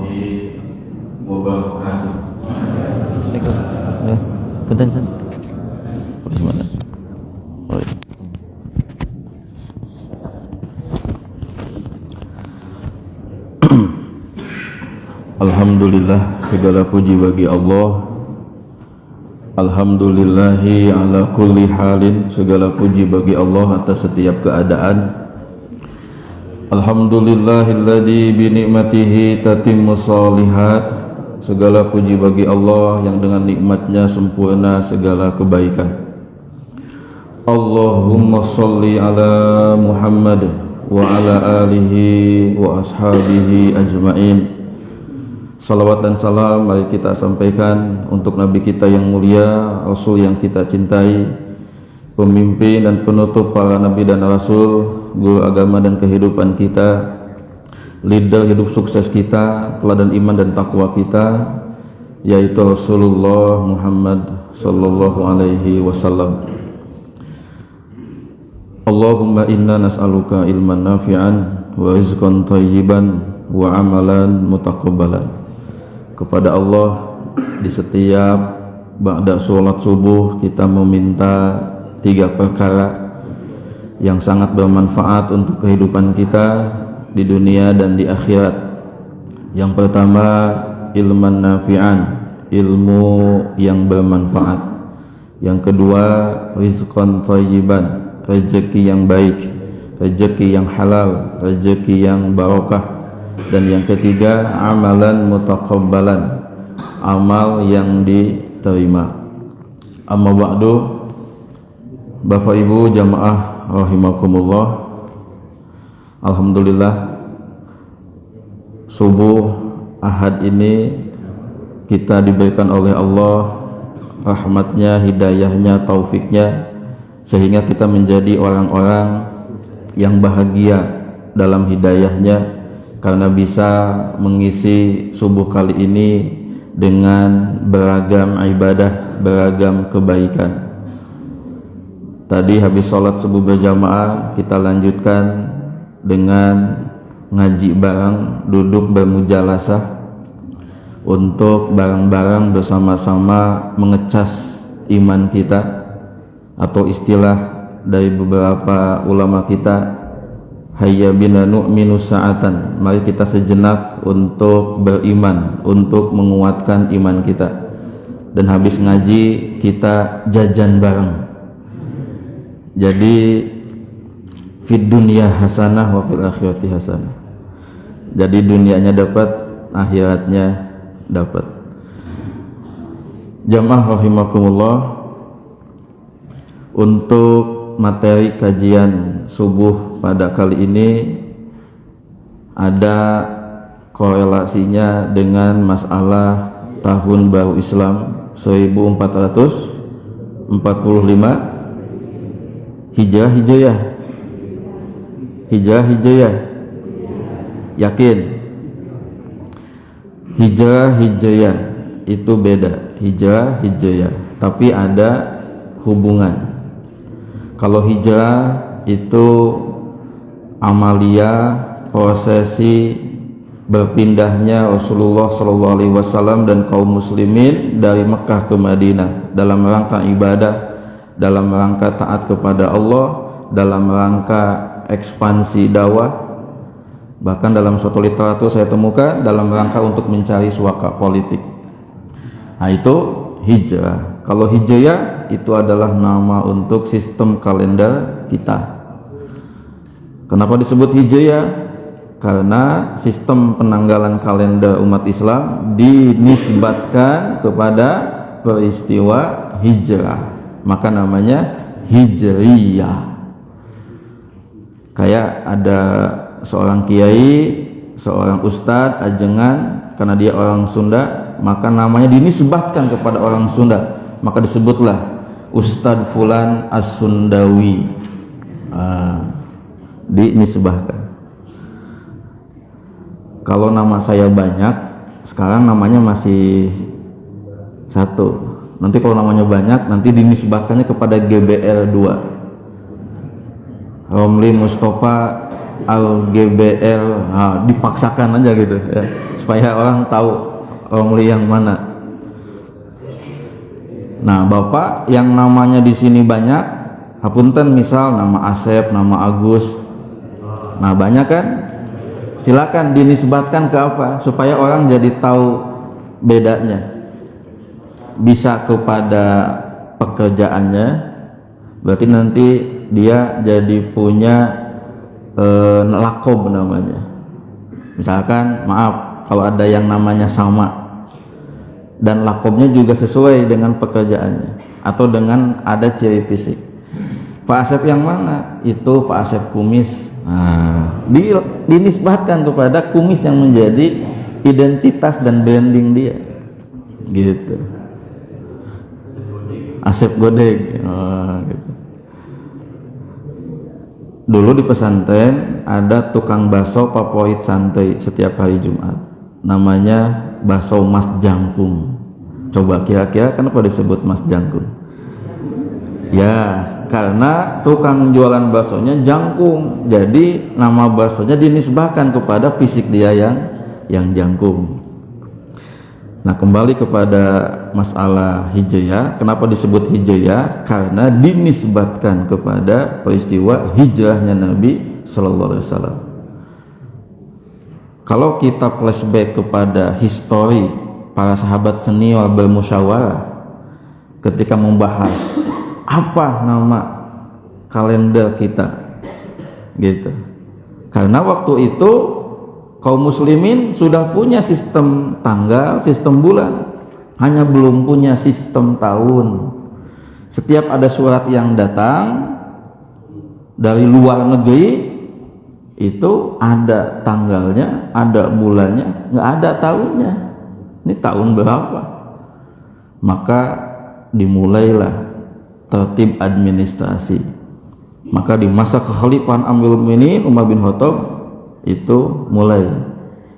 warahmatullahi wabarakatuh. Bentar, bagaimana? Alhamdulillah, segala puji bagi Allah. Alhamdulillahi ala kulli halin, segala puji bagi Allah atas setiap keadaan. Alhamdulillahilladzi bi ni'matihi tatimmu shalihat, segala puji bagi Allah yang dengan nikmatnya sempurna segala kebaikan. Allahumma sholli ala Muhammad wa ala alihi wa ashabihi ajma'in. Salawat dan salam mari kita sampaikan untuk Nabi kita yang mulia, Rasul yang kita cintai, pemimpin dan penutup para Nabi dan Rasul, guru agama dan kehidupan kita, leader hidup sukses kita, teladan iman dan takwa kita, yaitu Rasulullah Muhammad sallallahu alaihi wasallam. Allahumma inna nas'aluka ilman nafi'an wa rizqan thayyiban wa amalan mutaqabbalan. Kepada Allah di setiap ba'da sholat subuh kita meminta 3 perkara yang sangat bermanfaat untuk kehidupan kita di dunia dan di akhirat. Yang pertama, ilman nafi'an, ilmu yang bermanfaat. Yang kedua, rizqan thayyiban, rezeki yang baik, rezeki yang halal, rezeki yang barokah. Dan yang ketiga, amalan mutaqabbalan, amal yang diterima. Amma ba'du, Bapak Ibu jamaah rahimakumullah, alhamdulillah subuh Ahad ini kita diberikan oleh Allah rahmatnya, hidayahnya, taufiknya, sehingga kita menjadi orang-orang yang bahagia dalam hidayahnya, karena bisa mengisi subuh kali ini dengan beragam ibadah, beragam kebaikan. Tadi habis sholat subuh berjamaah, kita lanjutkan dengan ngaji bareng, duduk bermujalasah untuk bareng-bareng bersama-sama mengecas iman kita, atau istilah dari beberapa ulama kita, hayya bina nu'minu sa'atan, mari kita sejenak untuk beriman, untuk menguatkan iman kita. Dan habis ngaji kita jajan bareng. Jadi fid dunya hasanah wa fil akhirati hasanah. Jadi dunianya dapat, akhiratnya dapat. Jamaah rahimakumullah, untuk materi kajian subuh pada kali ini ada korelasinya dengan masalah tahun baru Islam 1445 Hijriyah. Yakin? Hijriyah itu beda. Hijriyah, tapi ada hubungan. Kalau hijrah itu amalia, prosesi berpindahnya Rasulullah SAW dan kaum muslimin dari Mekah ke Madinah dalam rangka ibadah, dalam rangka taat kepada Allah, dalam rangka ekspansi dakwah. Bahkan dalam suatu literatur saya temukan dalam rangka untuk mencari suaka politik. Nah, itu hijrah. Kalau hijriyah itu adalah nama untuk sistem kalender kita. Kenapa disebut hijriyah? Karena sistem penanggalan kalender umat Islam dinisbatkan kepada peristiwa hijrah, maka namanya hijriyah. Kayak ada seorang kiai, seorang ustadz ajengan, karena dia orang Sunda, maka namanya dinisbatkan kepada orang Sunda, maka disebutlah Ustadz Fulan As-Sundawi. Dinisbahkan. Kalau nama saya banyak, sekarang namanya masih satu. Nanti kalau namanya banyak, nanti dinisbahkannya kepada GBL 2. Romli Mustafa Al-GBL, dipaksakan aja gitu ya, supaya orang tahu Romli yang mana. Nah, Bapak yang namanya di sini banyak, hapunten misal nama Asep, nama Agus, nah banyak kan, silakan dinisbatkan ke apa supaya orang jadi tahu bedanya. Bisa kepada pekerjaannya, berarti nanti dia jadi punya lakob namanya. Misalkan maaf kalau ada yang namanya sama dan lakobnya juga sesuai dengan pekerjaannya atau dengan ada ciri fisik. Pak Asep yang mana? Itu Pak Asep kumis. Nah, dinisbatkan kepada kumis yang menjadi identitas dan branding dia. Gitu. Asep Godeg. Gitu. Dulu di pesantren ada tukang bakso favorit santai setiap hari Jumat, namanya bakso Mas Jangkung. Coba kira-kira kenapa disebut Mas Jangkung? Ya, karena tukang jualan baksonya jangkung, jadi nama baksonya dinisbahkan kepada fisik dia yang jangkung. Nah, kembali kepada masalah hijriyah, kenapa disebut hijriyah? Karena dinisbatkan kepada peristiwa hijrahnya Nabi Sallallahu Alaihi Wasallam. Kalau kita flashback kepada histori para sahabat senior bermusyawarah ketika membahas apa nama kalender kita, gitu. Karena waktu itu kaum muslimin sudah punya sistem tanggal, sistem bulan, hanya belum punya sistem tahun. Setiap ada surat yang datang dari luar negeri, itu ada tanggalnya, ada bulannya, nggak ada tahunnya. Ini tahun berapa? Maka dimulailah tertib administrasi. Maka di masa kekhalifahan Amirul Mukminin Umar bin Khattab itu mulai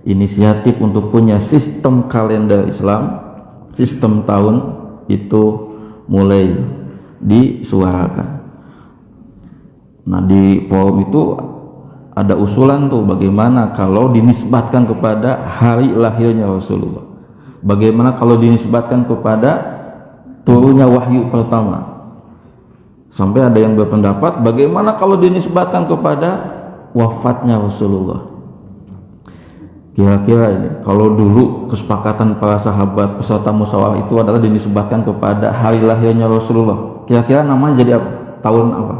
inisiatif untuk punya sistem kalender Islam, sistem tahun itu mulai disuarakan. Nah, di forum itu ada usulan tuh bagaimana kalau dinisbatkan kepada hari lahirnya Rasulullah, bagaimana kalau dinisbatkan kepada turunnya wahyu pertama, sampai ada yang berpendapat bagaimana kalau dinisbatkan kepada wafatnya Rasulullah. Kira-kira ini kalau dulu kesepakatan para sahabat peserta musyawarah itu adalah dinisbatkan kepada hari lahirnya Rasulullah, kira-kira namanya jadi apa? Tahun apa?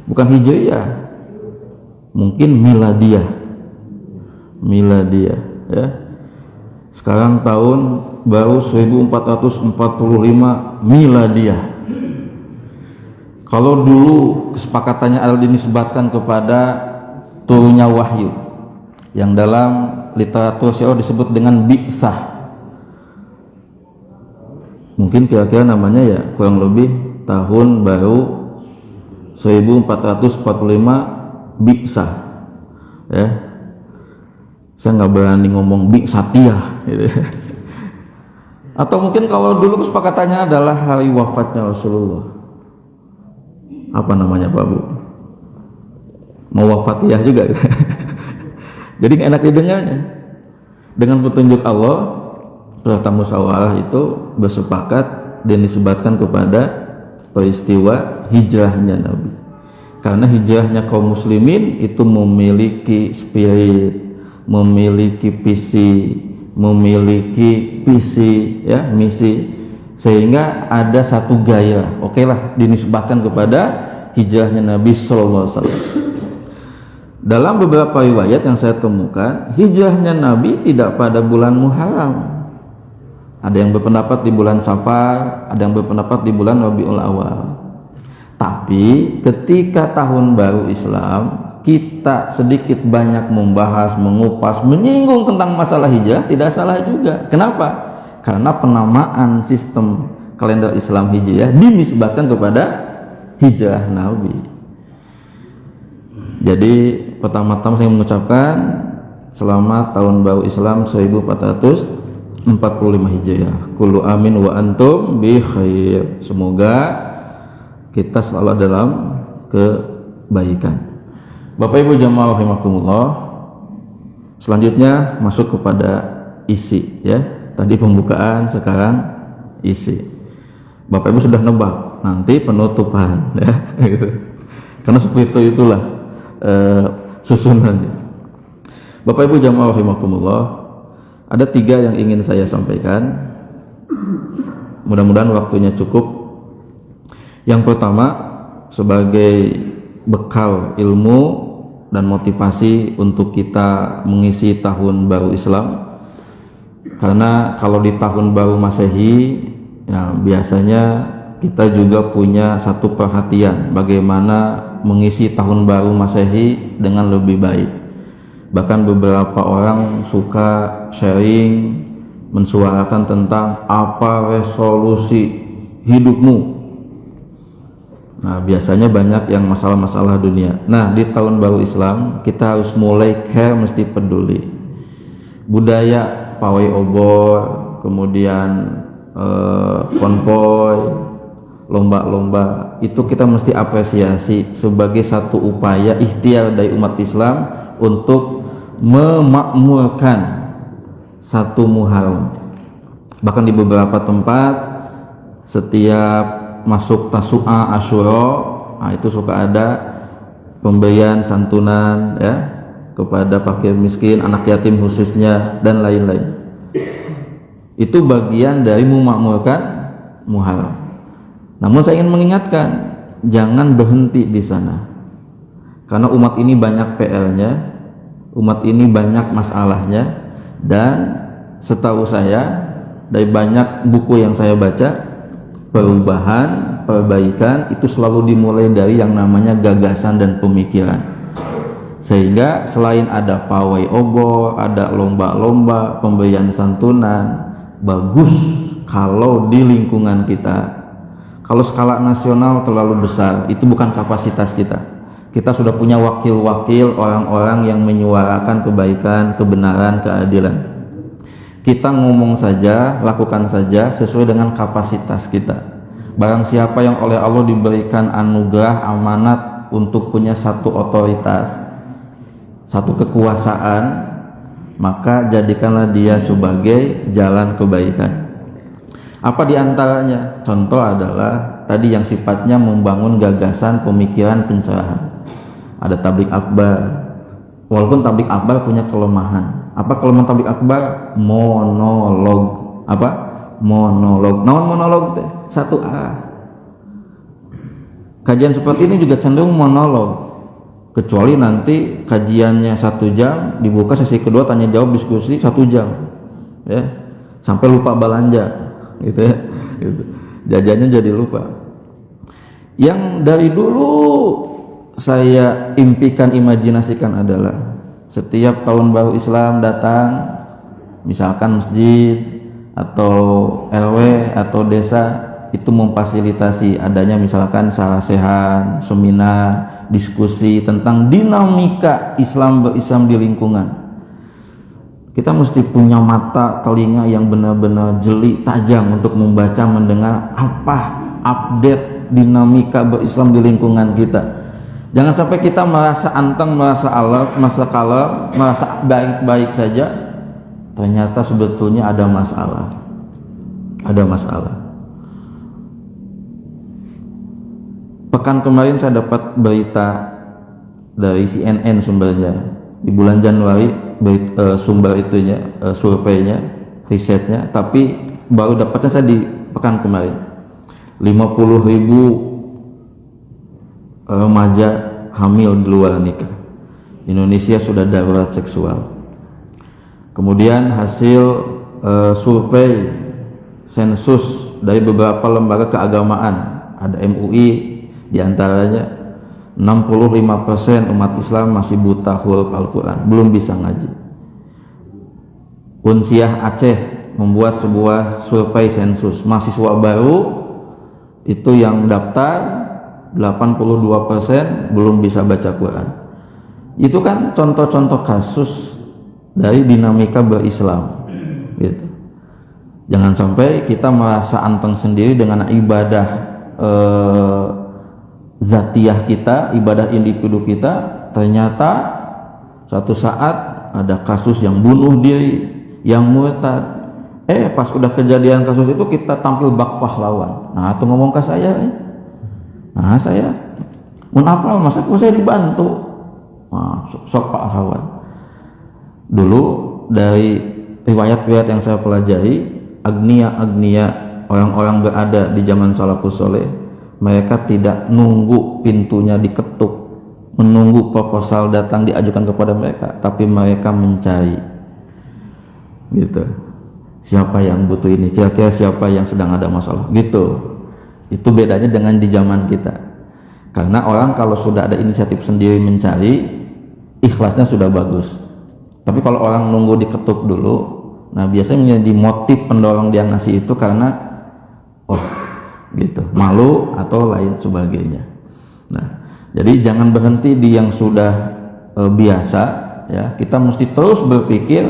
Bukan hijriyah, mungkin miladiyah. Miladiyah ya. Sekarang tahun baru 1445 miladiyah. Kalau dulu kesepakatannya adalah dinisbatkan kepada turunnya wahyu yang dalam literatur syiar disebut dengan bi'sah, mungkin kira-kira namanya ya kurang lebih tahun baru 1445 bi'sah ya. Saya nggak berani ngomong bi'satiyah gitu. Atau mungkin kalau dulu kesepakatannya adalah hari wafatnya Rasulullah, apa namanya Pak Bu? Mau wafatiyah juga gitu. Jadi nggak enak didengarnya. Dengan petunjuk Allah, peserta musyawarah itu bersepakat dan disebutkan kepada peristiwa hijrahnya Nabi. Karena hijrahnya kaum muslimin itu memiliki spirit, memiliki visi ya, misi, sehingga ada satu gaya. Oke lah, dinisbatkan kepada hijrahnya Nabi Sallallahu Alaihi Wasallam. Dalam beberapa riwayat yang saya temukan, hijrahnya Nabi tidak pada bulan Muharram. Ada yang berpendapat di bulan Safar, ada yang berpendapat di bulan Rabiul Awal. Tapi ketika tahun baru Islam, kita sedikit banyak membahas, mengupas, menyinggung tentang masalah hijrah, tidak salah juga. Kenapa? Karena penamaan sistem kalender Islam hijriah dinisbatkan kepada hijrah Nabi. Jadi pertama-tama saya mengucapkan selamat tahun baru Islam 1445 Hijriah. Kullu amin wa antum bi khair. Semoga kita selalu dalam kebaikan. Bapak Ibu jamaah rahimakumullah, selanjutnya masuk kepada isi ya. Tadi pembukaan, sekarang isi. Bapak Ibu sudah nebak, nanti penutupan ya gitu. Karena seperti itulah susunannya. Bapak Ibu jamaah rahimakumullah, ada 3 yang ingin saya sampaikan. Mudah-mudahan waktunya cukup. Yang pertama, sebagai bekal ilmu dan motivasi untuk kita mengisi tahun baru Islam. Karena kalau di tahun baru Masehi ya, biasanya kita juga punya satu perhatian bagaimana mengisi tahun baru Masehi dengan lebih baik. Bahkan beberapa orang suka sharing, mensuarakan tentang apa resolusi hidupmu. Nah, biasanya banyak yang masalah-masalah dunia. Nah, di tahun baru Islam kita harus mulai care, mesti peduli. Budaya pawai obor, kemudian konvoy, lomba-lomba, itu kita mesti apresiasi sebagai satu upaya ikhtiar dari umat Islam untuk memakmurkan satu Muharram. Bahkan di beberapa tempat setiap masuk Tasu'a Asyura, nah itu suka ada pemberian santunan ya kepada fakir miskin, anak yatim khususnya, dan lain-lain. Itu bagian dari memakmurkan Muharram. Namun saya ingin mengingatkan, jangan berhenti di sana. Karena umat ini banyak PR-nya, umat ini banyak masalahnya, dan setahu saya dari banyak buku yang saya baca, perubahan, perbaikan itu selalu dimulai dari yang namanya gagasan dan pemikiran. Sehingga selain ada pawai obor, ada lomba-lomba, pemberian santunan, bagus kalau di lingkungan kita. Kalau skala nasional terlalu besar, itu bukan kapasitas kita. Kita sudah punya wakil-wakil, orang-orang yang menyuarakan kebaikan, kebenaran, keadilan. Kita ngomong saja, lakukan saja sesuai dengan kapasitas kita. Barang siapa yang oleh Allah diberikan anugerah amanat untuk punya satu otoritas, satu kekuasaan, maka jadikanlah dia sebagai jalan kebaikan. Apa diantaranya? Contoh adalah tadi yang sifatnya membangun gagasan, pemikiran, pencerahan. Ada tablik akbar. Walaupun tablik akbar punya kelemahan. Apa kelemahan tablik akbar? Monolog. Apa? Monolog. Naon monolog teh? Satu arah. Kajian seperti ini juga cenderung monolog. Kecuali nanti kajiannya 1 jam, dibuka sesi kedua tanya jawab diskusi 1 jam. Ya. Sampai lupa belanja, gitu ya. Gitu. Jajannya jadi lupa. Yang dari dulu saya impikan, imajinasikan adalah setiap tahun baru Islam datang, misalkan masjid atau RW atau desa itu memfasilitasi adanya misalkan sarasehan, seminar, diskusi tentang dinamika Islam berislam di lingkungan. Kita mesti punya mata, telinga yang benar-benar jeli, tajam untuk membaca, mendengar apa update dinamika berislam di lingkungan kita. Jangan sampai kita merasa anteng, merasa alam, merasa kalem, merasa baik-baik saja. Ternyata sebetulnya ada masalah. Ada masalah. Pekan kemarin saya dapat berita dari CNN sumbernya. Di bulan Januari sumber itunya, surveinya, risetnya, tapi baru dapatnya saya di pekan kemarin. 50.000 remaja hamil di luar nikah. Indonesia sudah darurat seksual. Kemudian hasil survei sensus dari beberapa lembaga keagamaan, ada MUI diantaranya, 65% umat Islam masih buta huruf Al-Quran, belum bisa ngaji. Unsiah Aceh membuat sebuah survei sensus mahasiswa baru itu yang daftar 82% belum bisa baca Quran. Itu kan contoh-contoh kasus dari dinamika berislam gitu. Jangan sampai kita merasa anteng sendiri dengan ibadah zatiyah kita, ibadah individu kita, ternyata suatu saat ada kasus yang bunuh diri, yang murtad. Pas udah kejadian kasus itu kita tampil bak pahlawan. Nah, itu ngomong ke saya. Nah, saya menafal, masa saya dibantu. Nah, sok pahlawan. Dulu dari riwayat-riwayat yang saya pelajari, agnia-agnia, orang-orang berada di zaman salafus soleh, mereka tidak nunggu pintunya diketuk, menunggu proposal datang diajukan kepada mereka, tapi mereka mencari. Gitu. Siapa yang butuh ini? Kira-kira siapa yang sedang ada masalah? Gitu. Itu bedanya dengan di zaman kita. Karena orang kalau sudah ada inisiatif sendiri mencari, ikhlasnya sudah bagus. Tapi kalau orang nunggu diketuk dulu, nah biasanya menjadi motif pendorong dia ngasih itu karena gitu, malu atau lain sebagainya. Nah, jadi jangan berhenti di yang sudah biasa, ya. Kita mesti terus berpikir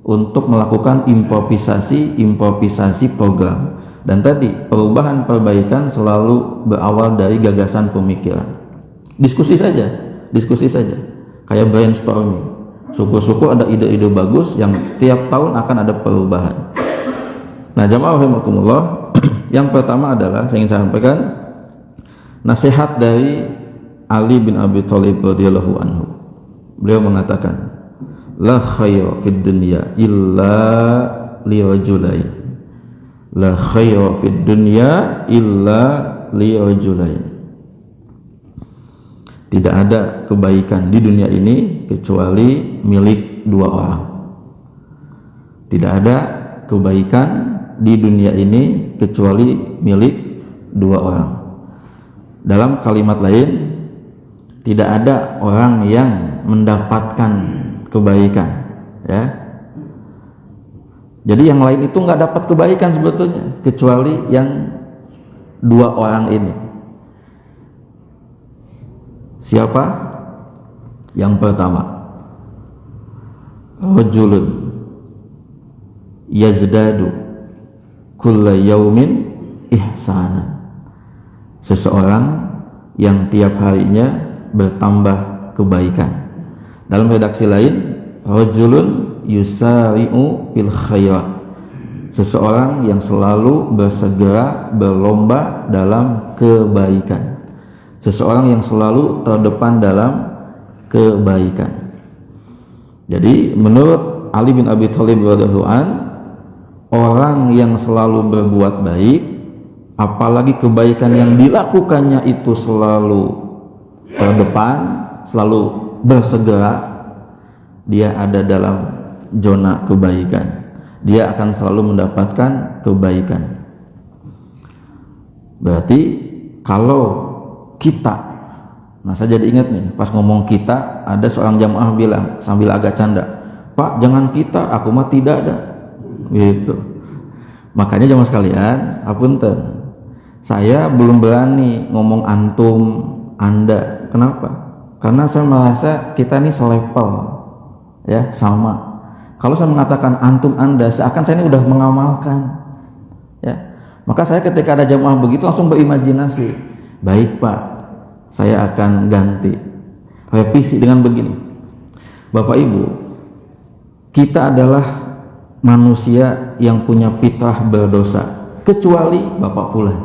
untuk melakukan improvisasi program. Dan tadi perubahan perbaikan selalu berawal dari gagasan pemikiran. Diskusi saja, kayak brainstorming. Syukur-syukur ada ide-ide bagus yang tiap tahun akan ada perubahan. Nah, jamaah rahimakumullah, yang pertama adalah saya ingin sampaikan nasihat dari Ali bin Abi Thalib radhiyallahu anhu. Beliau mengatakan, la khaira fid dunya illa li rajulain. La khaira fid dunya illa li rajulain. Tidak ada kebaikan di dunia ini kecuali milik dua orang. Tidak ada kebaikan di dunia ini kecuali milik dua orang. Dalam kalimat lain, tidak ada orang yang mendapatkan kebaikan, ya. Jadi yang lain itu nggak dapat kebaikan sebetulnya kecuali yang dua orang ini. Siapa? Yang pertama, rajulun yazdadu kulla yaumin ihsanan. Seseorang yang tiap harinya bertambah kebaikan. Dalam redaksi lain, rajulun yusari'u fil khairat. Seseorang yang selalu bersegera berlomba dalam kebaikan. Seseorang yang selalu terdepan dalam kebaikan. Jadi menurut Ali bin Abi Thalib radhiyallahu anhu, orang yang selalu berbuat baik, apalagi kebaikan yang dilakukannya itu selalu terdepan, selalu bersegera, dia ada dalam zona kebaikan. Dia akan selalu mendapatkan kebaikan. Berarti kalau kita, nah saya jadi ingat nih, pas ngomong kita, ada seorang jamaah bilang sambil agak canda, Pak jangan kita, aku mah tidak ada, gitu. Makanya jamaah sekalian, apunten, saya belum berani ngomong antum, anda. Kenapa? Karena saya merasa kita ini selevel, ya, sama. Kalau saya mengatakan antum, anda, seakan saya ini udah mengamalkan, ya. Maka saya ketika ada jamaah begitu langsung berimajinasi, baik Pak, saya akan ganti, revisi dengan begini. Bapak Ibu, kita adalah manusia yang punya fitrah berdosa, kecuali Bapak Fulan.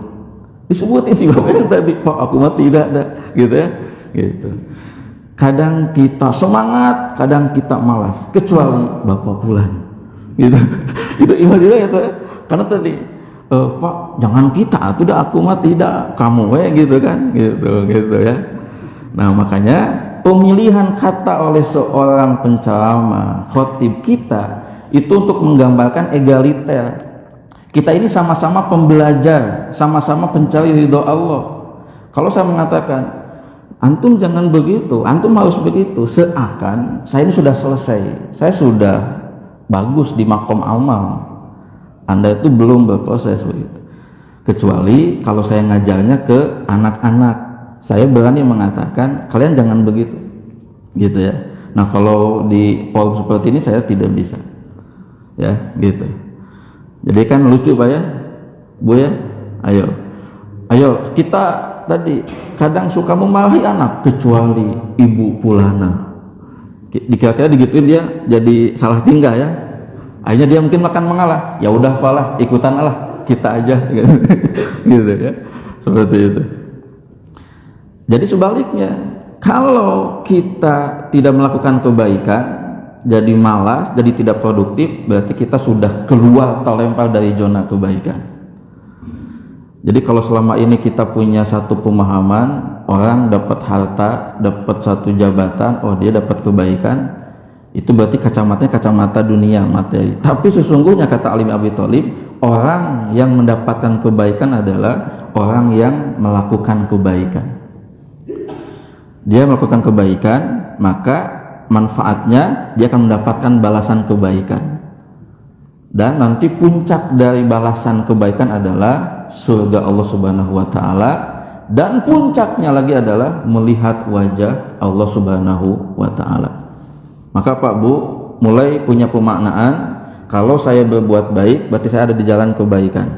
Disebutin si Bapak yang tadi, Pak aku mah tidak ada, gitu ya, gitu. Kadang kita semangat, kadang kita malas, kecuali Bapak Fulan, gitu. Itu imajinasi itu, karena tadi Pak jangan kita, itu dah aku mah tidak, kamu gitu kan, gitu ya. Nah makanya pemilihan kata oleh seorang penceramah, khotib kita itu untuk menggambarkan egaliter. Kita ini sama-sama pembelajar, sama-sama pencari ridho Allah. Kalau saya mengatakan antum jangan begitu, antum harus begitu, seakan saya ini sudah selesai, saya sudah bagus di makom amal, Anda itu belum berproses begitu. Kecuali kalau saya ngajarnya ke anak-anak, saya berani mengatakan kalian jangan begitu, gitu ya. Nah kalau di forum seperti ini saya tidak bisa, ya gitu. Jadi kan lucu Pak ya, Bu ya, ayo kita tadi kadang suka memarahi anak kecuali ibu pulana. Dikira-kira digituin dia jadi salah tingkah ya. Akhirnya dia mungkin makan mengalah. Ya udah apalah, ikutan lah kita aja gitu ya. Seperti itu. Jadi sebaliknya, kalau kita tidak melakukan kebaikan, jadi malas, jadi tidak produktif, berarti kita sudah keluar terlempar dari zona kebaikan. Jadi kalau selama ini kita punya satu pemahaman, orang dapat harta, dapat satu jabatan, oh dia dapat kebaikan, itu berarti kacamatanya kacamata dunia, materi. Tapi sesungguhnya kata Ali bin Abi Thalib, orang yang mendapatkan kebaikan adalah orang yang melakukan kebaikan. Dia melakukan kebaikan, maka manfaatnya dia akan mendapatkan balasan kebaikan. Dan nanti puncak dari balasan kebaikan adalah surga Allah Subhanahu wa taala, dan puncaknya lagi adalah melihat wajah Allah Subhanahu wa taala. Maka Pak Bu mulai punya pemaknaan, kalau saya berbuat baik berarti saya ada di jalan kebaikan,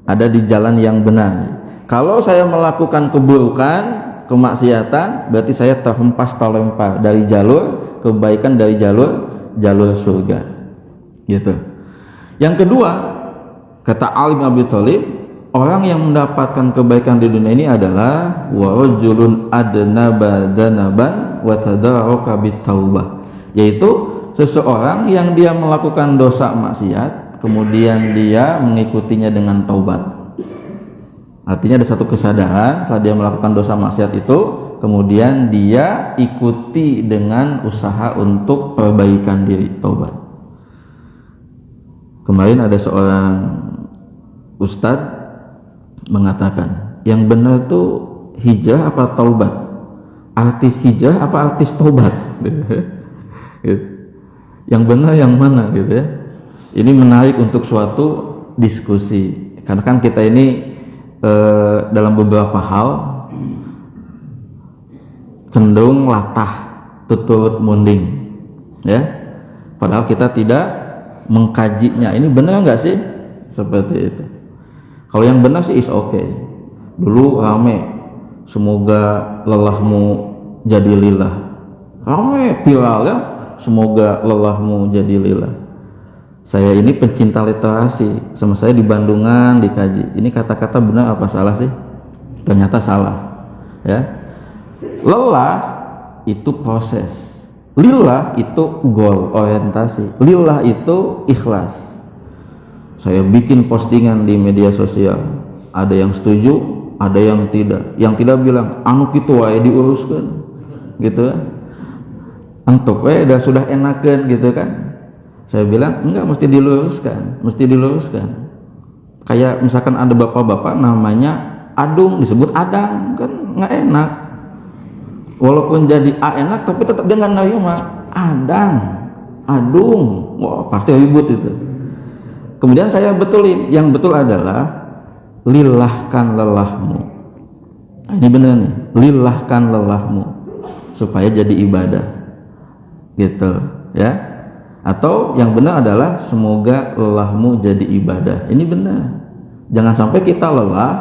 ada di jalan yang benar. Kalau saya melakukan keburukan, kemaksiatan, berarti saya terhempas terlempar dari jalur kebaikan, dari jalur surga gitu. Yang kedua, kata Ali bin Abi Thalib, orang yang mendapatkan kebaikan di dunia ini adalah wa rajulun adnaba danaban wa tadarraka bitaubah, yaitu seseorang yang dia melakukan dosa maksiat kemudian dia mengikutinya dengan taubat. Artinya ada satu kesadaran setelah dia melakukan dosa maksiat itu, kemudian dia ikuti dengan usaha untuk perbaikan diri, taubat. Kemarin ada seorang ustadz mengatakan, yang benar tuh hijrah apa taubat? Artis hijrah apa artis taubat? Gitu. Yang benar yang mana gitu ya? Ini menarik untuk suatu diskusi. Karena kan kita ini dalam beberapa hal cenderung latah, tutut munding, ya. Padahal kita tidak mengkajinya, ini benar nggak sih, seperti itu. Kalau yang benar sih is okay. Dulu rame, semoga lelahmu jadi lillah, rame viral ya, semoga lelahmu jadi lillah. Saya ini pencinta literasi, sama saya di Bandungan dikaji, ini kata-kata benar apa salah sih? Ternyata salah ya. Lelah itu proses, lillah itu goal, orientasi. Lillah itu ikhlas. Saya bikin postingan di media sosial, ada yang setuju, ada yang tidak. Yang tidak bilang anu kitu wae diuruskeun gitu. Antuk we sudah enakeun gitu kan. Saya bilang enggak, mesti diluruskan. Kayak misalkan ada bapak-bapak namanya Adung disebut Adang, kan nggak enak. Walaupun jadi A enak, tapi tetap dia nggak nerima Adang, Adung, wah pasti ribut itu. Kemudian saya betulin, yang betul adalah lilahkan lelahmu. Nah, ini benar nih, lilahkan lelahmu supaya jadi ibadah, gitu ya. Atau yang benar adalah semoga lelahmu jadi ibadah. Ini benar. Jangan sampai kita lelah,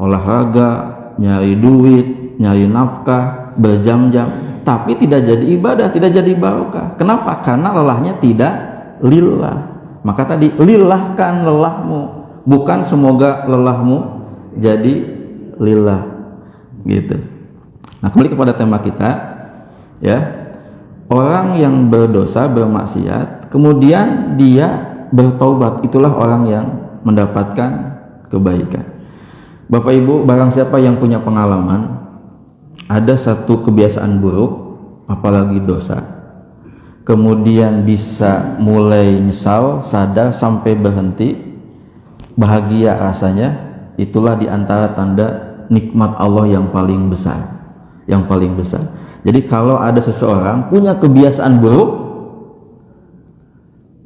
olahraga, nyari duit, nyari nafkah berjam-jam, tapi tidak jadi ibadah, tidak jadi barokah. Kenapa? Karena lelahnya tidak lillah. Maka tadi lilahkan lelahmu, bukan semoga lelahmu jadi lillah, gitu. Nah, kembali kepada tema kita ya. Orang yang berdosa, bermaksiat, kemudian dia bertaubat, itulah orang yang mendapatkan kebaikan. Bapak Ibu, barang siapa yang punya pengalaman ada satu kebiasaan buruk, apalagi dosa, kemudian bisa mulai nyesal, sadar sampai berhenti, bahagia rasanya, itulah diantara tanda nikmat Allah yang paling besar, yang paling besar. Jadi kalau ada seseorang punya kebiasaan buruk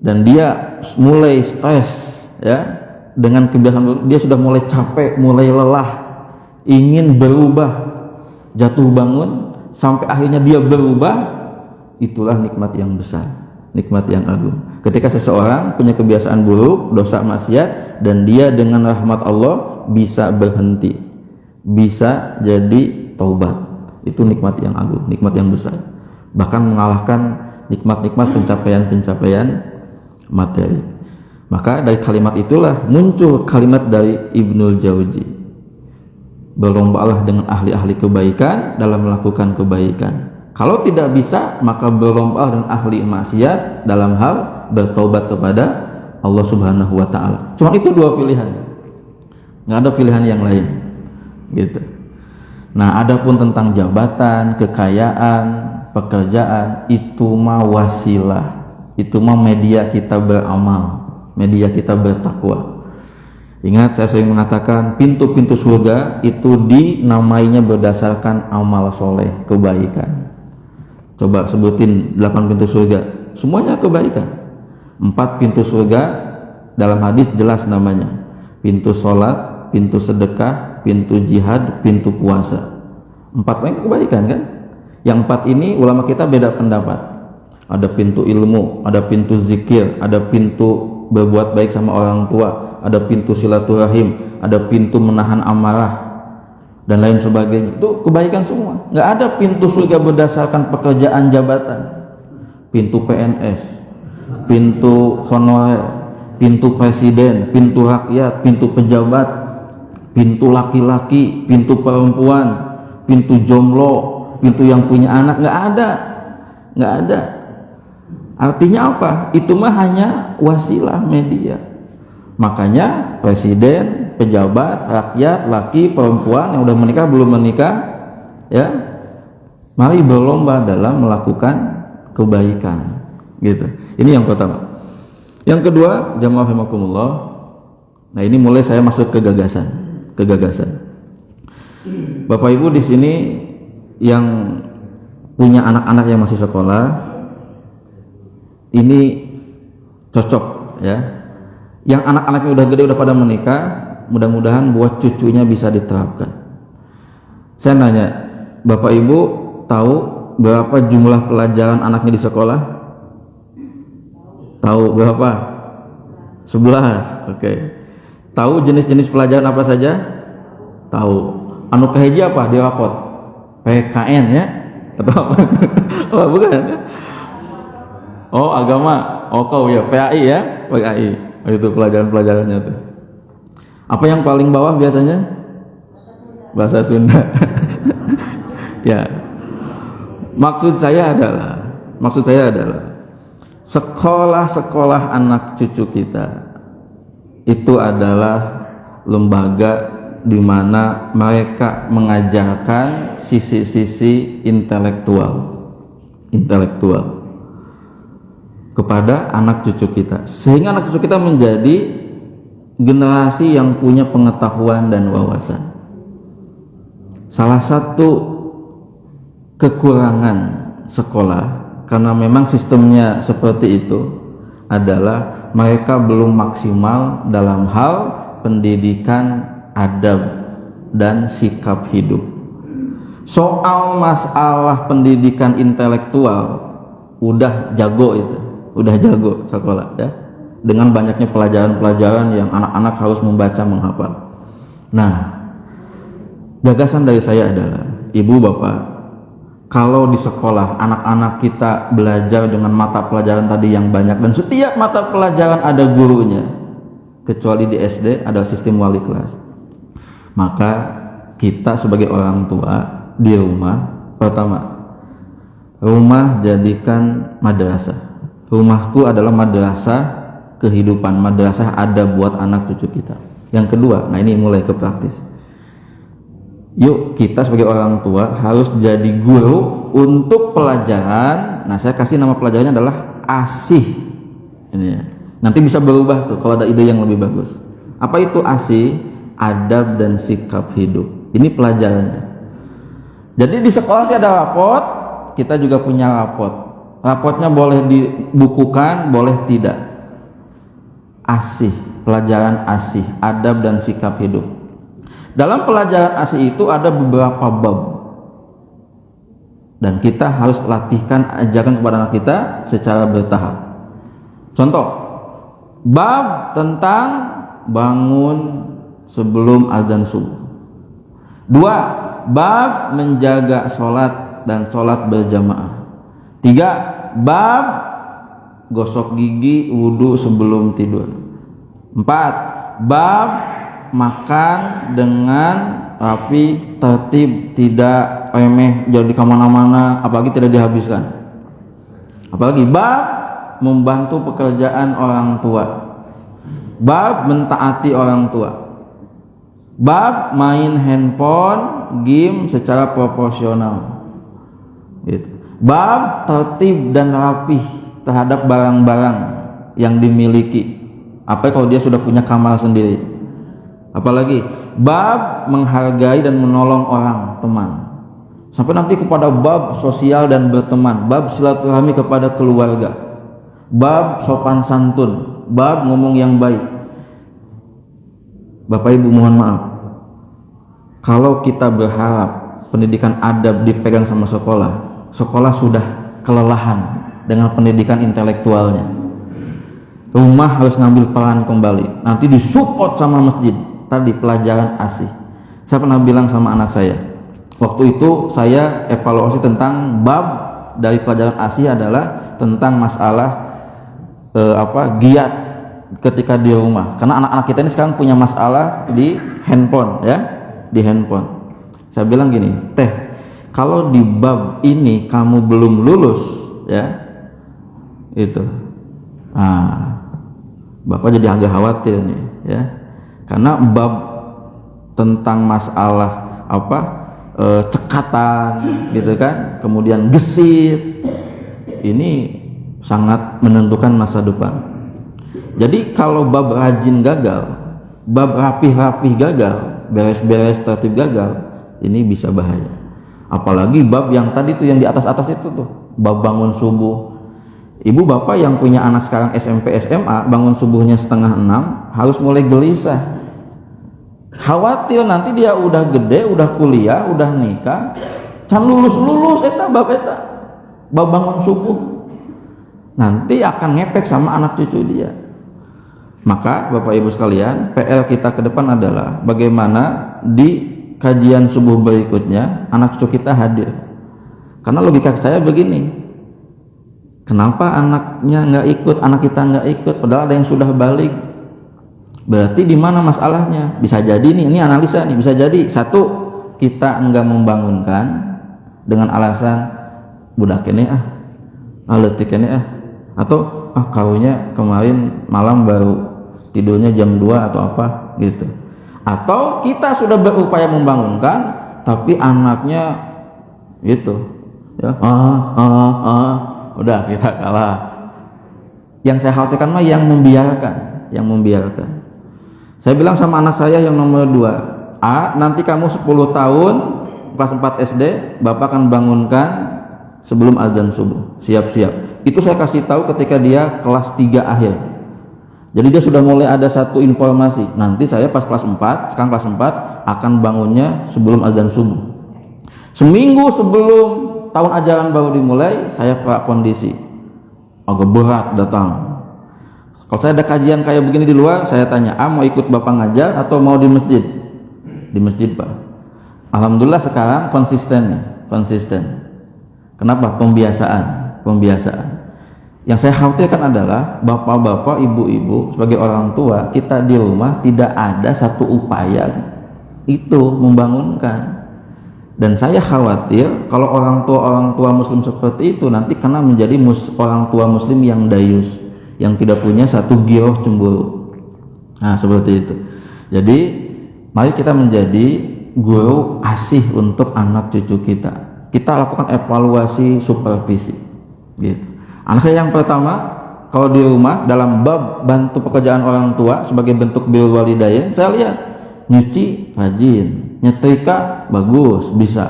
dan dia mulai stres ya dengan kebiasaan buruk, dia sudah mulai capek, mulai lelah, ingin berubah, jatuh bangun sampai akhirnya dia berubah, itulah nikmat yang besar, nikmat yang agung. Ketika seseorang punya kebiasaan buruk, dosa maksiat, dan dia dengan rahmat Allah bisa berhenti, bisa jadi taubat. Itu nikmat yang agung, nikmat yang besar, bahkan mengalahkan nikmat-nikmat pencapaian-pencapaian materi. Maka dari kalimat itulah muncul kalimat dari Ibnul Jauzi, berlombalah dengan ahli-ahli kebaikan dalam melakukan kebaikan. Kalau tidak bisa, maka berlombalah dengan ahli maksiat dalam hal bertobat kepada Allah Subhanahu wa Ta'ala. Cuma itu dua pilihan, nggak ada pilihan yang lain, gitu. Nah, adapun tentang jabatan, kekayaan, pekerjaan, itu mah wasilah, itu mah media kita beramal, media kita bertakwa. Ingat, saya sering mengatakan pintu-pintu surga itu dinamainya berdasarkan amal soleh, kebaikan. Coba sebutin 8 pintu surga, semuanya kebaikan. 4 pintu surga dalam hadis jelas namanya: pintu sholat, pintu sedekah, pintu jihad, pintu puasa. 4 kebaikan kan? Yang 4 ini ulama kita beda pendapat. Ada pintu ilmu, ada pintu zikir, ada pintu berbuat baik sama orang tua, ada pintu silaturahim, ada pintu menahan amarah, dan lain sebagainya. Itu kebaikan semua. Nggak ada pintu surga berdasarkan pekerjaan jabatan, pintu PNS, pintu honorer, pintu presiden, pintu rakyat, pintu pejabat, pintu laki-laki, pintu perempuan, pintu jomblo, pintu yang punya anak. Nggak ada. Artinya apa? Itu mah hanya wasilah, media. Makanya presiden, pejabat, rakyat, laki, perempuan yang udah menikah, belum menikah, ya, mari berlomba dalam melakukan kebaikan, gitu. Ini yang pertama. Yang kedua, jamaah rahimakumullah. Nah, ini mulai saya masuk ke gagasan. Bapak Ibu di sini yang punya anak-anak yang masih sekolah, ini cocok, ya. Yang anak-anaknya udah gede, udah pada menikah, mudah-mudahan buat cucunya bisa diterapkan. Saya nanya, Bapak Ibu tahu berapa jumlah pelajaran anaknya di sekolah? Tahu berapa? 11. Oke. Tahu jenis-jenis pelajaran apa saja? Tahu. Anu kahiji apa di rapot? PKN, ya? Atau apa? Oh, bukan. Oh, agama. Oh, kau ya, PAI, ya? PAI. Oh, itu pelajaran-pelajarannya tuh. Apa yang paling bawah biasanya? Bahasa Sunda. Ya. Maksud saya adalah sekolah-sekolah anak cucu kita itu adalah lembaga di mana mereka mengajarkan sisi-sisi intelektual kepada anak cucu kita, sehingga anak cucu kita menjadi generasi yang punya pengetahuan dan wawasan. Salah satu kekurangan sekolah, karena memang sistemnya seperti itu, adalah mereka belum maksimal dalam hal pendidikan adab dan sikap hidup. Soal masalah pendidikan intelektual udah jago sekolah, ya, dengan banyaknya pelajaran-pelajaran yang anak-anak harus membaca, menghafal. Nah, gagasan dari saya adalah, ibu bapak, kalau di sekolah anak-anak kita belajar dengan mata pelajaran tadi yang banyak, dan setiap mata pelajaran ada gurunya, kecuali di SD ada sistem wali kelas, maka kita sebagai orang tua di rumah, pertama, rumah jadikan madrasah. Rumahku adalah madrasah kehidupan, madrasah ada buat anak cucu kita. Yang kedua, nah ini mulai ke praktis. Yuk kita sebagai orang tua harus jadi guru untuk pelajaran. Nah, saya kasih nama pelajarannya adalah ASIH. Ini ya. Nanti bisa berubah tuh kalau ada ide yang lebih bagus. Apa itu ASIH? Adab dan sikap hidup. Ini pelajarannya. Jadi di sekolah ada rapot, kita juga punya rapot. Rapotnya boleh dibukukan, boleh tidak. ASIH, pelajaran ASIH, adab dan sikap hidup. Dalam pelajaran ASIH itu ada beberapa bab, dan kita harus latihkan, ajarkan kepada anak kita secara bertahap. Contoh, bab tentang bangun sebelum azan subuh. 2. Bab menjaga sholat dan sholat berjamaah. 3. Bab gosok gigi wudu sebelum tidur. 4. Bab makan dengan rapi, tertib, tidak remeh, jadi kemana-mana, apalagi tidak dihabiskan. Apalagi bab membantu pekerjaan orang tua, bab mentaati orang tua, bab main handphone, game secara proporsional, gitu. Bab tertib dan rapih terhadap barang-barang yang dimiliki, apa kalau dia sudah punya kamar sendiri. Apalagi bab menghargai dan menolong orang teman, sampai nanti kepada bab sosial dan berteman, bab silaturahmi kepada keluarga, bab sopan santun, bab ngomong yang baik. Bapak Ibu mohon maaf, kalau kita berharap pendidikan adab dipegang sama sekolah, sekolah sudah kelelahan dengan pendidikan intelektualnya. Rumah harus ngambil peran kembali, nanti disupport sama masjid. Tadi pelajaran ASI, saya pernah bilang sama anak saya, waktu itu saya evaluasi tentang bab dari pelajaran ASI adalah tentang masalah giat ketika di rumah, karena anak-anak kita ini sekarang punya masalah di handphone, ya, di handphone. Saya bilang gini, teh, kalau di bab ini kamu belum lulus, ya, itu, Bapak jadi agak khawatir nih, ya. Karena bab tentang masalah cekatan gitu kan, kemudian gesit, ini sangat menentukan masa depan. Jadi kalau bab rajin gagal, bab rapih-rapih gagal, beres-beres tertib gagal, ini bisa bahaya. Apalagi bab yang tadi tuh yang di atas-atas itu tuh, bab bangun subuh. Ibu bapak yang punya anak sekarang SMP SMA, bangun subuhnya 5:30, harus mulai gelisah, khawatir nanti dia udah gede, udah kuliah, udah nikah, can lulus bab bangun subuh, nanti akan ngepek sama anak cucu dia. Maka Bapak Ibu sekalian, PR kita ke depan adalah bagaimana di kajian subuh berikutnya anak cucu kita hadir. Karena logika saya begini, kenapa anaknya nggak ikut, anak kita nggak ikut, padahal ada yang sudah balik? Berarti di mana masalahnya? Bisa jadi nih, ini analisa nih, bisa jadi satu, kita enggak membangunkan dengan alasan budak ini letik ini atau kaunya kemarin malam baru tidurnya jam 2 atau apa gitu. Atau kita sudah berupaya membangunkan tapi anaknya gitu, ya, udah kita kalah. Yang saya khawatirkan mah yang membiarkan. Saya bilang sama anak saya yang nomor 2, nanti kamu 10 tahun kelas 4 SD, Bapak akan bangunkan sebelum azan subuh, siap-siap. Itu saya kasih tahu ketika dia kelas 3 akhir. Jadi dia sudah mulai ada satu informasi, nanti saya pas kelas 4, sekarang kelas 4 akan bangunnya sebelum azan subuh. Seminggu sebelum tahun ajaran baru dimulai, saya pra kondisi, agak berat datang. Kalau saya ada kajian kayak begini di luar, saya tanya, mau ikut Bapak ngajar atau mau di masjid? Di masjid, Pak. Alhamdulillah sekarang konsisten. Kenapa? Pembiasaan. Yang saya khawatirkan adalah bapak-bapak, ibu-ibu sebagai orang tua, kita di rumah tidak ada satu upaya itu membangunkan. Dan saya khawatir kalau orang tua muslim seperti itu nanti karena menjadi orang tua muslim yang dayus, yang tidak punya satu giroh cemburu. Nah, seperti itu. Jadi mari kita menjadi guru asih untuk anak cucu kita. Kita lakukan evaluasi, supervisi gitu. Anak saya yang pertama, kalau di rumah dalam bab bantu pekerjaan orang tua sebagai bentuk birrul walidain, saya lihat nyuci rajin, nyetrika bagus, bisa.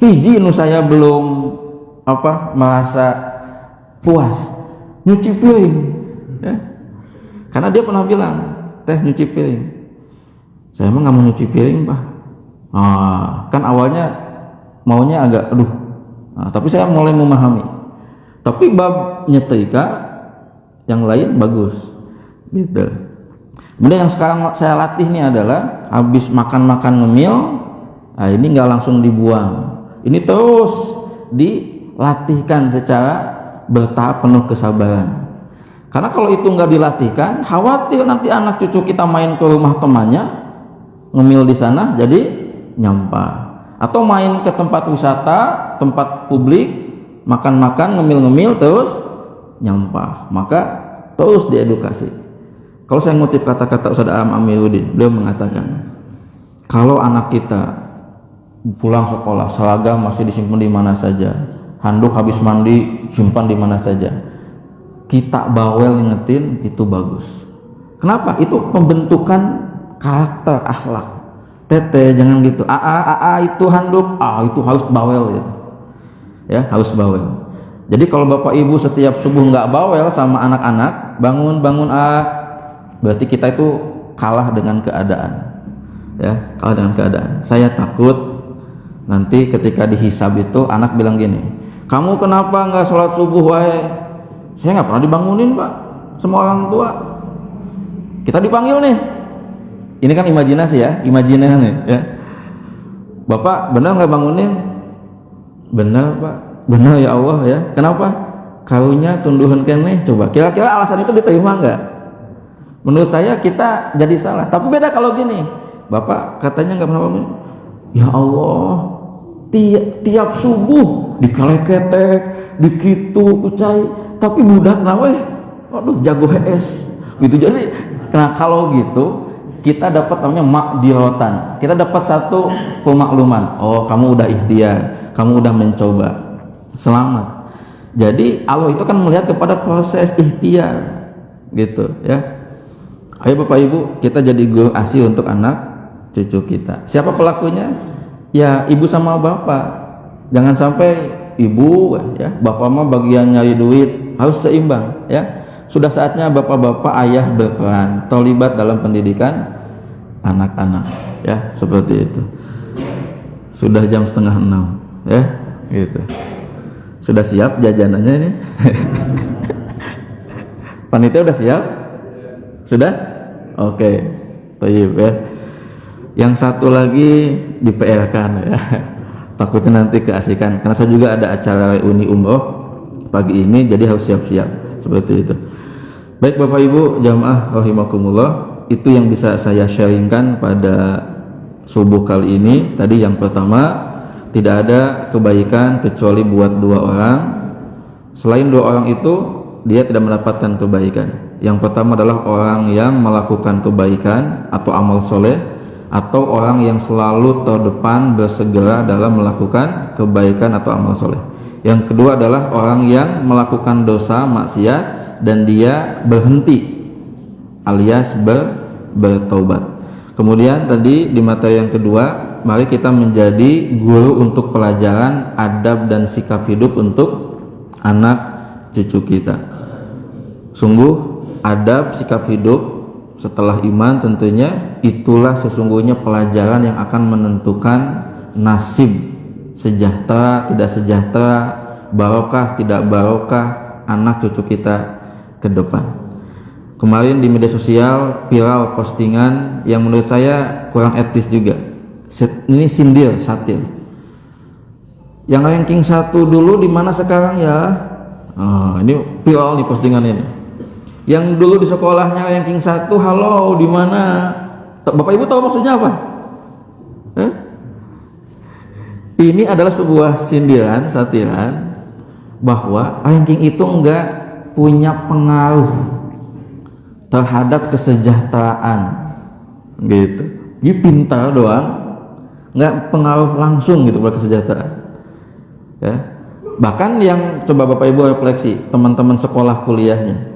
Hiji nu saya belum merasa puas, nyuci piring, ya. Karena dia pernah bilang, teh nyuci piring. Saya emang nggak mau nyuci piring, Pak. Kan awalnya maunya agak tapi saya mulai memahami. Tapi bab nyetrika yang lain bagus, gitu. Kemudian yang sekarang saya latih ini adalah habis makan ngemil, Nah, ini nggak langsung dibuang, ini terus dilatihkan secara bertahap penuh kesabaran. Karena kalau itu nggak dilatihkan, khawatir nanti anak cucu kita main ke rumah temannya, ngemil di sana, jadi nyampah. Atau main ke tempat wisata, tempat publik, makan-makan, ngemil-ngemil, terus nyampah. Maka terus diedukasi. Kalau saya ngutip kata-kata Ustaz Am Amiruddin, beliau mengatakan, kalau anak kita pulang sekolah, seragam masih disimpan di mana saja, handuk habis mandi simpan di mana saja, kita bawel ngingetin, itu bagus. Kenapa? Itu pembentukan karakter akhlak. Tete jangan gitu. Itu handuk, itu harus bawel gitu. Ya, harus bawel. Jadi kalau bapak ibu setiap subuh nggak bawel sama anak-anak, bangun berarti kita itu kalah dengan keadaan. Ya, kalah dengan keadaan. Saya takut nanti ketika dihisab itu anak bilang gini, kamu kenapa nggak sholat subuh wae? Saya nggak pernah dibangunin pak sama orang tua. Kita dipanggil nih. Ini kan imajinasi ya, imajinasi ya. Bapak benar nggak bangunin? Benar pak, benar ya Allah ya. Kenapa? Karunya tunduhan keneh. Coba kira-kira alasan itu diterima nggak? Menurut saya kita jadi salah. Tapi beda kalau gini, bapak katanya nggak pernah bangunin. Ya Allah, tiap subuh dikaleketek, dikitu kucai. Tapi budak nawe, waduh jago HS gitu. Jadi nah kalau gitu kita dapat namanya makdirotan, kita dapat satu pemakluman. Oh, kamu udah ikhtiar, kamu udah mencoba, selamat. Jadi Allah itu kan melihat kepada proses ikhtiar gitu ya. Ayo bapak ibu, kita jadi guru ASI untuk anak cucu kita. Siapa pelakunya? Ya ibu sama bapak. Jangan sampai ibu ya, bapak mah bagian nyari duit, harus seimbang ya. Sudah saatnya bapak-bapak ayah berperan terlibat dalam pendidikan anak-anak ya, seperti itu. Sudah jam 5:30 ya gitu. Sudah siap jajanannya ini? Panitia udah siap? Sudah? Oke. Baik ya. Yang satu lagi di PR-kan ya. Takutnya nanti keasikan, karena saya juga ada acara reuni umroh pagi ini, jadi harus siap-siap seperti itu. Baik Bapak Ibu jamaah rahimakumullah, itu yang bisa saya sharingkan pada subuh kali ini. Tadi yang pertama, tidak ada kebaikan kecuali buat dua orang. Selain dua orang itu, dia tidak mendapatkan kebaikan. Yang pertama adalah orang yang melakukan kebaikan atau amal soleh, atau orang yang selalu terdepan bersegera dalam melakukan kebaikan atau amal soleh. Yang kedua adalah orang yang melakukan dosa maksiat dan dia berhenti alias bertaubat. Kemudian tadi di materi yang kedua, mari kita menjadi guru untuk pelajaran adab dan sikap hidup untuk anak cucu kita. Sungguh adab sikap hidup setelah iman tentunya itulah sesungguhnya pelajaran yang akan menentukan nasib sejahtera tidak sejahtera, barokah tidak barokah anak cucu kita ke depan. Kemarin di media sosial viral postingan yang menurut saya kurang etis juga. Ini sindir, satir. Yang ranking 1 dulu di mana sekarang ya? Ini viral di postingan ini. Yang dulu di sekolahnya ranking 1, halo di mana? Bapak Ibu tahu maksudnya apa? Ini adalah sebuah sindiran, satiran bahwa ranking itu enggak punya pengaruh terhadap kesejahteraan gitu. Dia pintar doang, enggak pengaruh langsung gitu pada kesejahteraan. Ya. Bahkan yang coba Bapak Ibu refleksi, teman-teman sekolah kuliahnya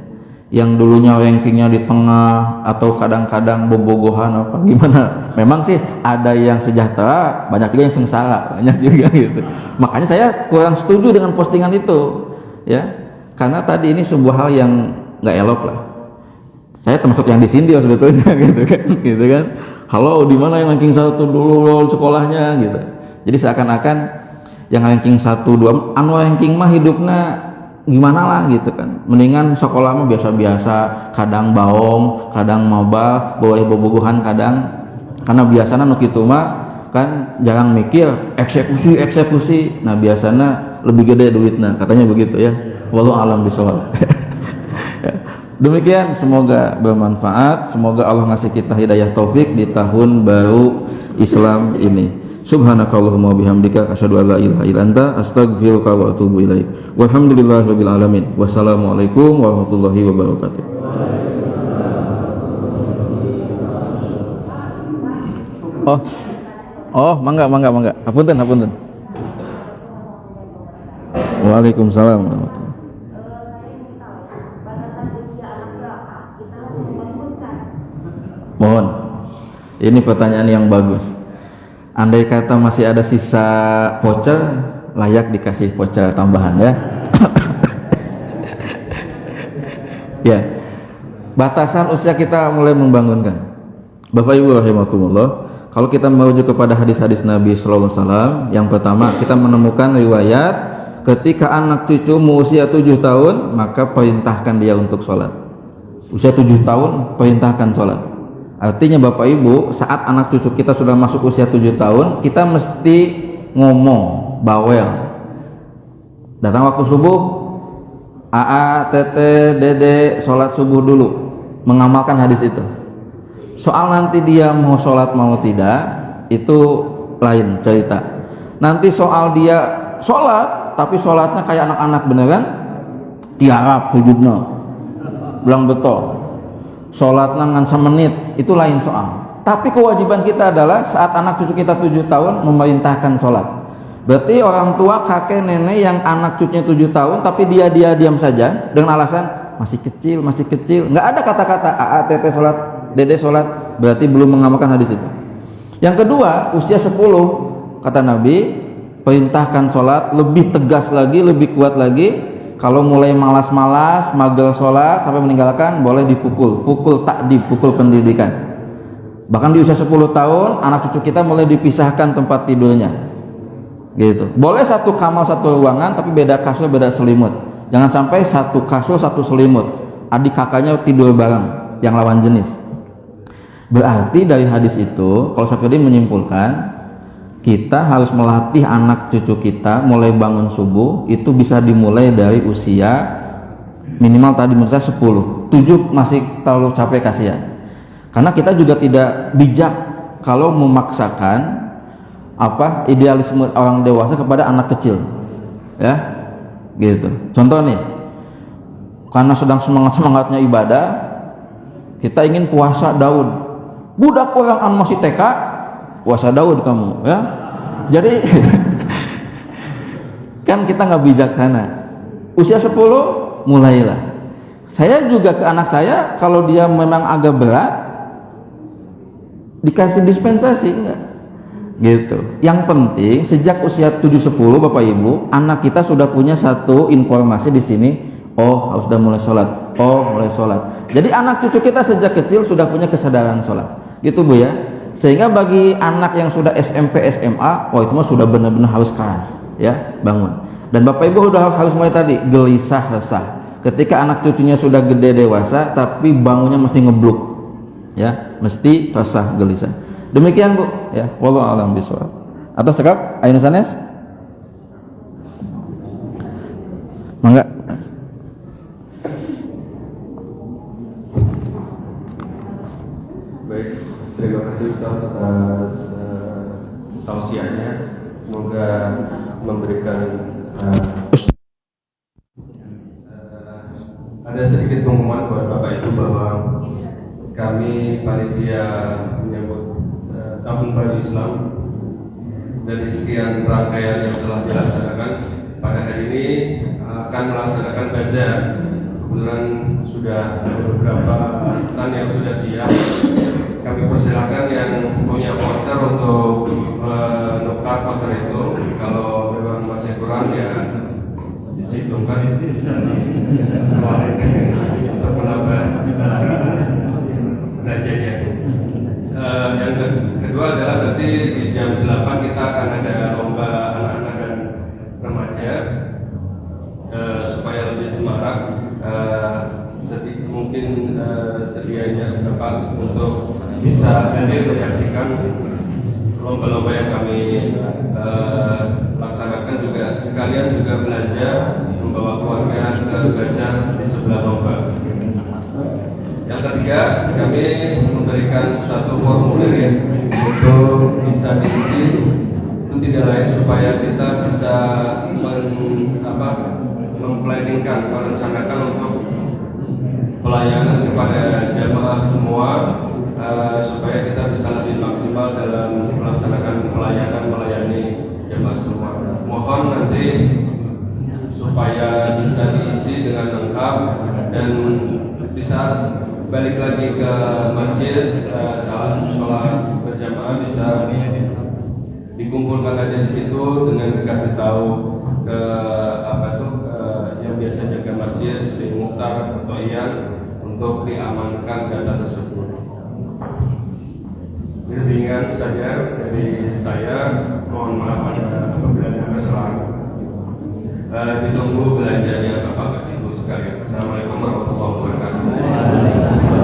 yang dulunya rankingnya di tengah atau kadang-kadang bobogohan apa gimana, memang sih ada yang sejahtera, banyak juga yang sengsara, banyak juga gitu. Makanya saya kurang setuju dengan postingan itu ya, karena tadi ini sebuah hal yang nggak elok lah. Saya termasuk yang disindir sebetulnya gitu kan, halo di mana yang ranking 1 dulu sekolahnya gitu. Jadi seakan-akan yang ranking 1, 2 anu ranking mah hidupnya gimana lah gitu kan, mendingan sekolah mah biasa-biasa, kadang baom, kadang mobal, boleh bobogohan kadang, karena biasanya nu kitu mah kan jarang mikir eksekusi. Nah biasanya lebih gede duitnya, katanya begitu ya. Wallahu alam bishawab. Demikian, semoga bermanfaat, semoga Allah ngasih kita hidayah taufik di tahun baru Islam ini. Subhanakallahumma bihamdika asyhadu an la ilaha illa anta astaghfiruka wa atubu ilaik. Walhamdulillahirabbil alamin. Wassalamualaikum warahmatullahi wabarakatuh. Oh, mangga. Hapunten. Waalaikumsalam warahmatullahi. Mohon. Ini pertanyaan yang bagus. Andai kata masih ada sisa voucher, layak dikasih voucher tambahan ya. Ya. Batasan usia kita mulai membangunkan. Bapak Ibu rahimakumullah, kalau kita merujuk kepada hadis-hadis Nabi sallallahu alaihi wasallam, yang pertama kita menemukan riwayat ketika anak cucumu usia 7 tahun, maka perintahkan dia untuk sholat. Usia 7 tahun, perintahkan sholat. Artinya Bapak Ibu, saat anak cucu kita sudah masuk usia 7 tahun, kita mesti ngomong, bawel. Datang waktu subuh, AA, Tete, Dede, sholat subuh dulu. Mengamalkan hadis itu. Soal nanti dia mau sholat mau tidak, itu lain cerita. Nanti soal dia sholat, tapi sholatnya kayak anak-anak beneran, tiarap sujudnya, bilang betul. Sholatnya ngan semenit, itu lain soal. Tapi kewajiban kita adalah saat anak cucu kita 7 tahun memerintahkan sholat. Berarti orang tua, kakek, nenek yang anak cucunya 7 tahun tapi dia diam saja dengan alasan masih kecil, nggak ada kata-kata AA, Tete sholat, Dede sholat, berarti belum mengamalkan hadis itu. Yang kedua, usia 10, kata Nabi, perintahkan sholat, lebih tegas lagi, lebih kuat lagi. Kalau mulai malas-malas, mager sholat sampai meninggalkan, boleh dipukul, pukul takdib, pukul pendidikan. Bahkan di usia 10 tahun, anak cucu kita mulai dipisahkan tempat tidurnya. Gitu. Boleh satu kamar satu ruangan, tapi beda kasur, beda selimut. Jangan sampai satu kasur satu selimut. Adik kakaknya tidur bareng, yang lawan jenis. Berarti dari hadis itu, kalau Syafi'i menyimpulkan, kita harus melatih anak cucu kita mulai bangun subuh itu bisa dimulai dari usia minimal tadi menurut saya 10. 7 masih terlalu capek, kasihan. Karena kita juga tidak bijak kalau memaksakan idealisme orang dewasa kepada anak kecil. Ya. Gitu. Contoh nih. Karena sedang semangat-semangatnya ibadah, kita ingin puasa Daud. Budak orang masih TK, puasa Daud kamu, ya. Jadi kan kita nggak bijaksana. Usia 10 mulailah. Saya juga ke anak saya, kalau dia memang agak berat, dikasih dispensasi enggak? Gitu. Yang penting sejak usia 7-10 Bapak Ibu, anak kita sudah punya satu informasi di sini. Oh, harus sudah mulai sholat. Oh, mulai sholat. Jadi anak cucu kita sejak kecil sudah punya kesadaran sholat. Gitu Bu ya. Sehingga bagi anak yang sudah SMP, SMA, itu mah sudah benar-benar harus keras, ya, bangun. Dan Bapak Ibu sudah harus mulai tadi gelisah resah. Ketika anak cucunya sudah gede dewasa, tapi bangunnya mesti ngebluk, ya, mesti resah gelisah. Demikian Bu, ya, wallahu a'lam bishawab. Atau sekap, Ainus Sanes? Mangga. Baik, terima kasih Ustaz atas tausiahnya. Semoga memberikan ada sedikit pengumuman buat Bapak Ibu bahwa kami panitia menyambut Tahun Baru Islam dari sekian rangkaian yang telah dilaksanakan pada hari ini akan melaksanakan bazar. Kebetulan sudah ada beberapa stand yang sudah siap. Kami persilakan yang punya voucher untuk menukar voucher itu. Kalau memang masih kurang ya disitungkan untuk menambah belanjanya. Yang kedua adalah nanti di jam 8 kita akan ada lomba anak-anak dan remaja supaya lebih semarak. Mungkin sedianya tempat untuk bisa hadir menyaksikan lomba-lomba yang kami laksanakan juga sekalian juga belanja membawa keluarga ke Gajar di sebelah lomba. Yang ketiga, kami memberikan satu formulir untuk bisa diisi. Itu tidak lain supaya kita bisa memplanningkan, merencanakan untuk pelayanan kepada jamaah semua, supaya kita bisa lebih maksimal dalam melaksanakan pelayanan melayani jamaah semua. Mohon nanti supaya bisa diisi dengan lengkap dan bisa balik lagi ke masjid, salat sholat berjamaah bisa dikumpulkan aja di situ dengan dikasih tahu ke yang biasa jaga masjid, si Mukhtar atau Ian, untuk diamankan data tersebut. Ini ringan saja dari saya. Mohon maaf apabila ada kesalahan. Ditunggu belanjanya Bapak Ibu sekalian. Assalamualaikum warahmatullahi wabarakatuh.